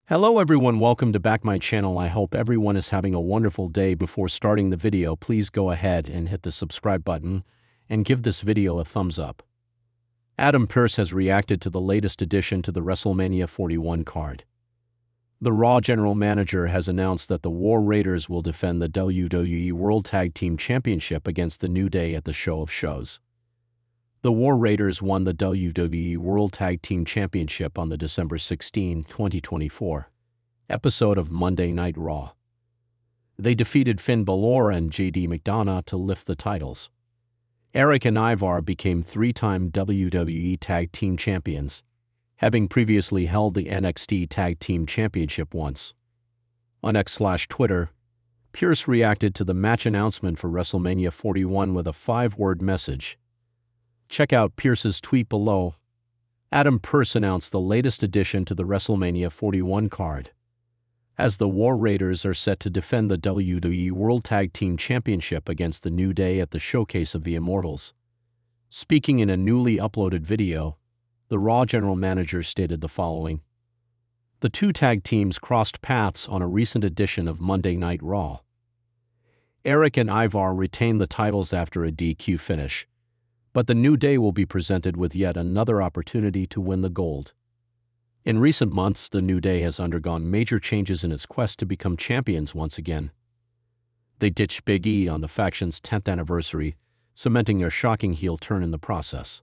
Hello everyone, welcome to back my channel. I hope everyone is having a wonderful day. Before starting the video, please go ahead and hit the subscribe button and give this video a thumbs up. Adam Pearce has reacted to the latest addition to the WrestleMania 41 card. The Raw general manager has announced that the War Raiders will defend the WWE World Tag Team Championship against the New Day at the Show of Shows. The War Raiders won the WWE World Tag Team Championship on the December 16, 2024 episode of Monday Night Raw. They defeated Finn Balor and JD McDonough to lift the titles. Eric and Ivar became three-time WWE Tag Team Champions, having previously held the NXT Tag Team Championship once. On X/Twitter, Pearce reacted to the match announcement for WrestleMania 41 with a 5-word message. Check out Pearce's tweet below. Adam Pearce announced the latest addition to the WrestleMania 41 card, as the War Raiders are set to defend the WWE World Tag Team Championship against the New Day at the Showcase of the Immortals. Speaking in a newly uploaded video, the Raw general manager stated the following. The two tag teams crossed paths on a recent edition of Monday Night Raw. Eric and Ivar retained the titles after a DQ finish, but the New Day will be presented with yet another opportunity to win the gold. In recent months, the New Day has undergone major changes in its quest to become champions once again. They ditched Big E on the faction's 10th anniversary, cementing their shocking heel turn in the process.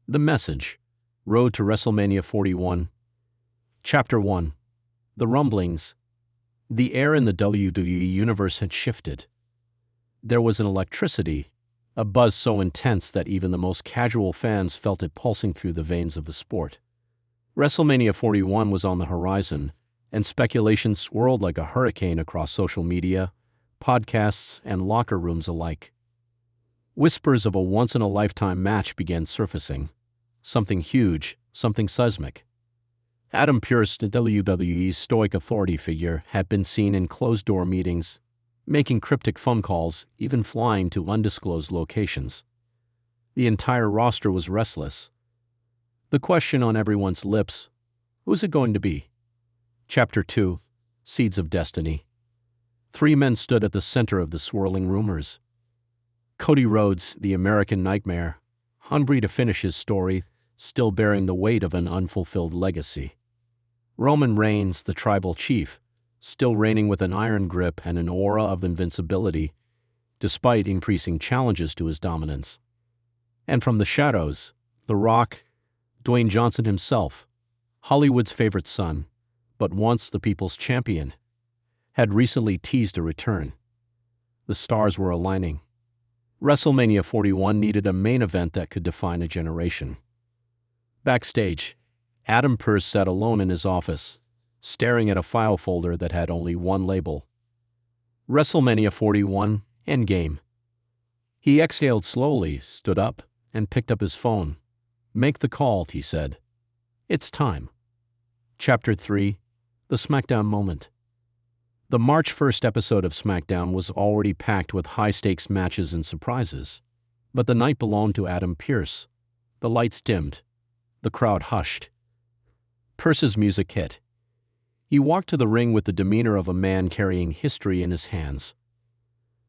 The message: Road to WrestleMania 41. Chapter 1. The rumblings. The air in the WWE universe had shifted. There was an electricity, a buzz so intense that even the most casual fans felt it pulsing through the veins of the sport. WrestleMania 41 was on the horizon, and speculation swirled like a hurricane across social media, podcasts, and locker rooms alike. Whispers of a once-in-a-lifetime match began surfacing. Something huge, something seismic. Adam Pearce, the WWE's stoic authority figure, had been seen in closed-door meetings, making cryptic phone calls, even flying to undisclosed locations. The entire roster was restless. The question on everyone's lips: who's it going to be? Chapter 2. Seeds of Destiny. 3 men stood at the center of the swirling rumors. Cody Rhodes, the American Nightmare, hungry to finish his story, still bearing the weight of an unfulfilled legacy. Roman Reigns, the Tribal Chief, still reigning with an iron grip and an aura of invincibility, despite increasing challenges to his dominance. And from the shadows, The Rock, Dwayne Johnson himself, Hollywood's favorite son, but once the people's champion, had recently teased a return. The stars were aligning. WrestleMania 41 needed a main event that could define a generation. Backstage, Adam Pearce sat alone in his office, staring at a file folder that had only one label: WrestleMania 41 Endgame. He exhaled slowly, stood up, and picked up his phone. "Make the call," he said. "It's time." Chapter 3. The SmackDown Moment. The March 1st episode of SmackDown was already packed with high-stakes matches and surprises, but the night belonged to Adam Pearce. The lights dimmed. The crowd hushed. Pearce's music hit. He walked to the ring with the demeanor of a man carrying history in his hands.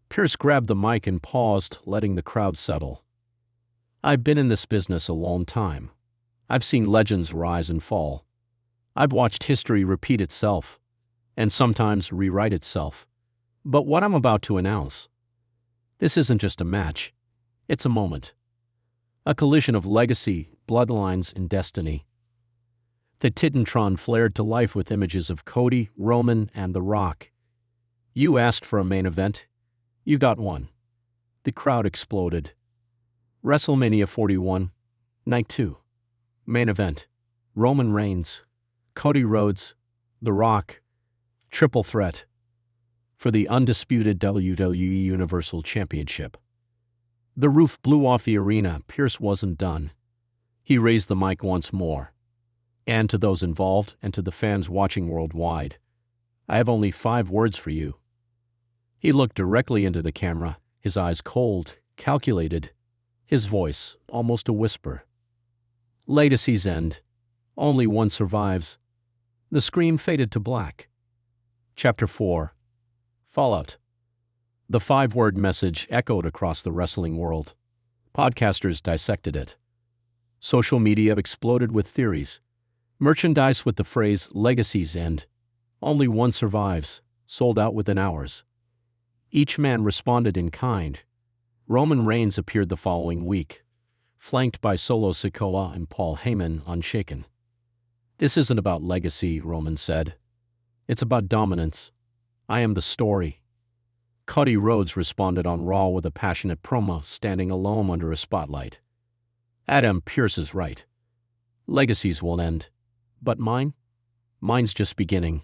Pearce grabbed the mic and paused, letting the crowd settle. "I've been in this business a long time. I've seen legends rise and fall. I've watched history repeat itself, and sometimes rewrite itself. But what I'm about to announce, this isn't just a match. It's a moment. A collision of legacy, bloodlines, and destiny." The Titantron flared to life with images of Cody, Roman, and The Rock. "You asked for a main event. You got one." The crowd exploded. WrestleMania 41, Night 2. Main event: Roman Reigns, Cody Rhodes, The Rock. Triple threat for the undisputed WWE Universal Championship. The roof blew off the arena. Pearce wasn't done. He raised the mic once more. "And to those involved and to the fans watching worldwide, I have only 5 words for you." He looked directly into the camera, his eyes cold, calculated, his voice almost a whisper. "Legacies end. Only one survives. The screen faded to black. Chapter 4. Fallout. The 5-word message echoed across the wrestling world. Podcasters dissected it. Social media exploded with theories. Merchandise with the phrase "Legacies End, Only One Survives" sold out within hours. Each man responded in kind. Roman Reigns appeared the following week, flanked by Solo Sikoa and Paul Heyman, unshaken. "This isn't about legacy," Roman said. "It's about dominance. I am the story." Cody Rhodes responded on Raw with a passionate promo, standing alone under a spotlight. "Adam Pearce is right. Legacies will end. But mine? Mine's just beginning."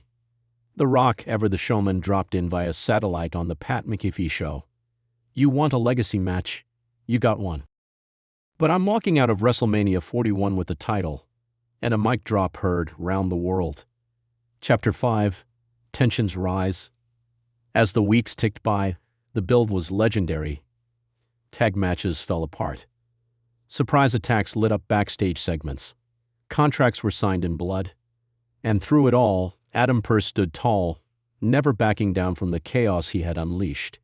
The Rock, ever the showman, dropped in via satellite on the Pat McAfee show. "You want a legacy match? You got one. But I'm walking out of WrestleMania 41 with the title." And a mic drop heard round the world. Chapter 5. Tensions rise. As the weeks ticked by, the build was legendary. Tag matches fell apart. Surprise attacks lit up backstage segments. Contracts were signed in blood. And through it all, Adam Pearce stood tall, never backing down from the chaos he had unleashed.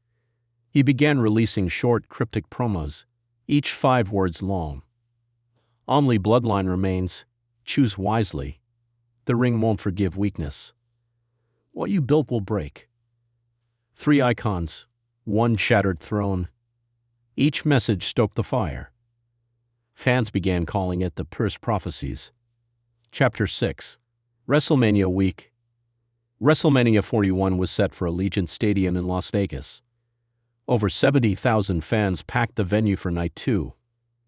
He began releasing short, cryptic promos, each 5 words long. "Only bloodline remains. Choose wisely. The ring won't forgive weakness. What you built will break. 3 icons, 1 shattered throne." Each message stoked the fire. Fans began calling it the Pearce prophecies. Chapter 6. WrestleMania Week. WrestleMania 41 was set for Allegiant Stadium in Las Vegas. Over 70,000 fans packed the venue for Night 2,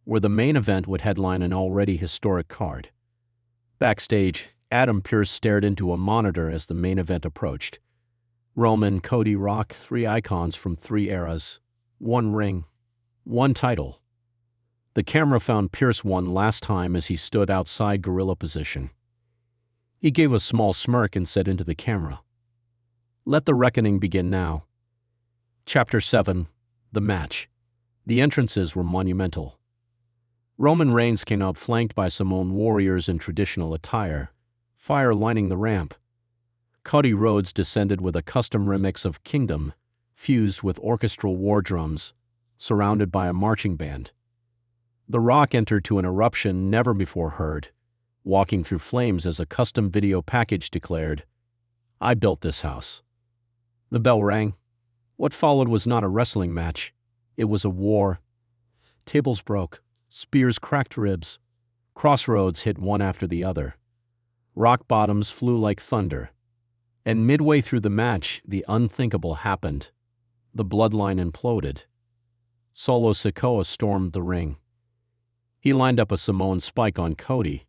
where the main event would headline an already historic card. Backstage, Adam Pearce stared into a monitor as the main event approached. Roman, Cody, Rock, 3 icons from 3 eras. 1 ring. 1 title. The camera found Pearce one last time as he stood outside gorilla position. He gave a small smirk and said into the camera, "Let the reckoning begin now." Chapter 7. The match. The entrances were monumental. Roman Reigns came out flanked by Samoan warriors in traditional attire, fire lining the ramp. Cody Rhodes descended with a custom remix of Kingdom, fused with orchestral war drums, surrounded by a marching band. The Rock entered to an eruption never before heard, walking through flames as a custom video package declared, "I built this house." The bell rang. What followed was not a wrestling match. It was a war. Tables broke. Spears cracked ribs. Crossroads hit one after the other. Rock bottoms flew like thunder. And midway through the match, the unthinkable happened. The bloodline imploded. Solo Sikoa stormed the ring. He lined up a Samoan spike on Cody,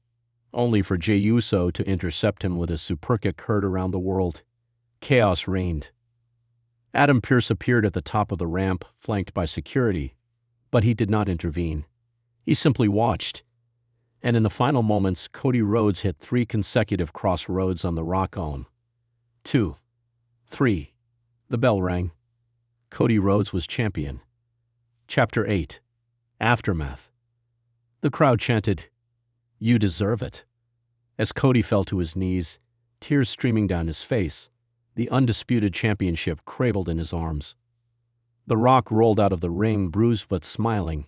only for Jey Uso to intercept him with a super kick heard around the world. Chaos reigned. Adam Pearce appeared at the top of the ramp, flanked by security, but he did not intervene. He simply watched. And in the final moments, Cody Rhodes hit 3 consecutive crossroads on the Rock on. 2. 3. The bell rang. Cody Rhodes was champion. Chapter 8. Aftermath. The crowd chanted, "You deserve it." As Cody fell to his knees, tears streaming down his face, the undisputed championship cradled in his arms. The Rock rolled out of the ring, bruised but smiling.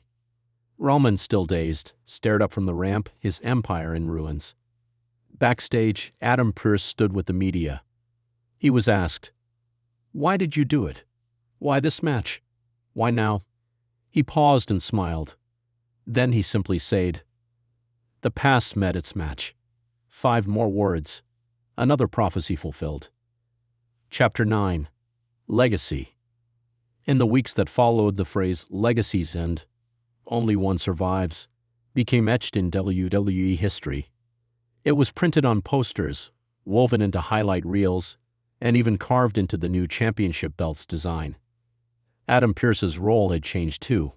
Roman, still dazed, stared up from the ramp, his empire in ruins. Backstage, Adam Pearce stood with the media. He was asked, "Why did you do it? Why this match? Why now?" He paused and smiled. Then he simply said, "The past met its match." 5 more words. Another prophecy fulfilled. Chapter 9. Legacy. In the weeks that followed, the phrase "Legacies End, Only One Survives" became etched in WWE history. It was printed on posters, woven into highlight reels, and even carved into the new championship belt's design. Adam Pearce's role had changed too.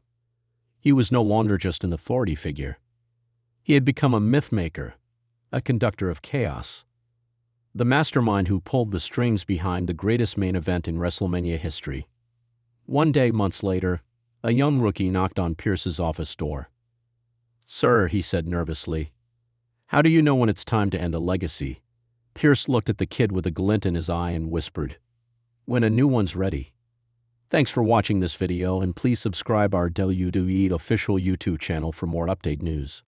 He was no longer just an authority figure. He had become a mythmaker, a conductor of chaos. The mastermind who pulled the strings behind the greatest main event in WrestleMania history. One day, months later, a young rookie knocked on Pearce's office door. "Sir," he said nervously, "how do you know when it's time to end a legacy? Pearce looked at the kid with a glint in his eye and whispered, "When a new one's ready." Thanks for watching this video and please subscribe our WWE official YouTube channel for more update news.